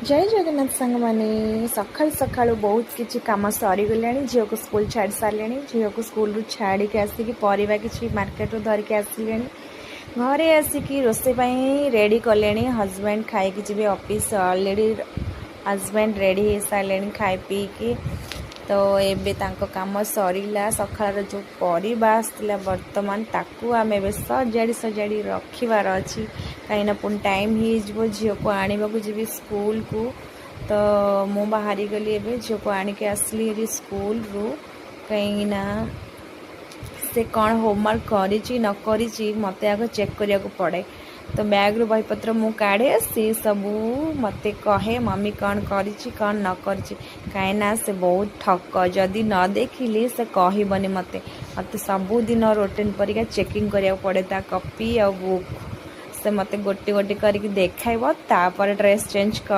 जय जगन्नाथ सांग मैंने सकाल सका बहुत किसी कम सरीगला झील को स्कूल छाड़ सारे झील को स्कूल छाड़ी आसिक परिवा कि मार्केट धरिकी आसिले घरे आसिक रोषे रेडी कले हजबैंड खाई जी ऑफिस ऑलरेडी हजबैंड रेडी हो सारे खाई पीकी तो एबे तांको काम सरीला सकाळ जो परिबा आसला वर्तमान ताकू आम ए सजाड़ी सजाड़ी रखिबार अच्छी कहीं पुणी टाइम हो झी को आने को जी स्कूल को तो मु बाहरी गली एबे झी को आणिक आसली स्कूल रू कहीं से कौन होमवर्क करी न करी मत आग चेक करिया को पड़े तो बैग रू बहीपत्र मु काढ़े सी सबू मते कहे मम्मी कौन करी कौन न करी कहीं से बहुत ठक जदि न देखिली से कहबनी मते मते सबुदिन रूटीन परिका चेकिंग करिया पड़े ता कॉपी आ बुक से मते गोटी गोटी करके देखाइब तापर ड्रेस चेंज कर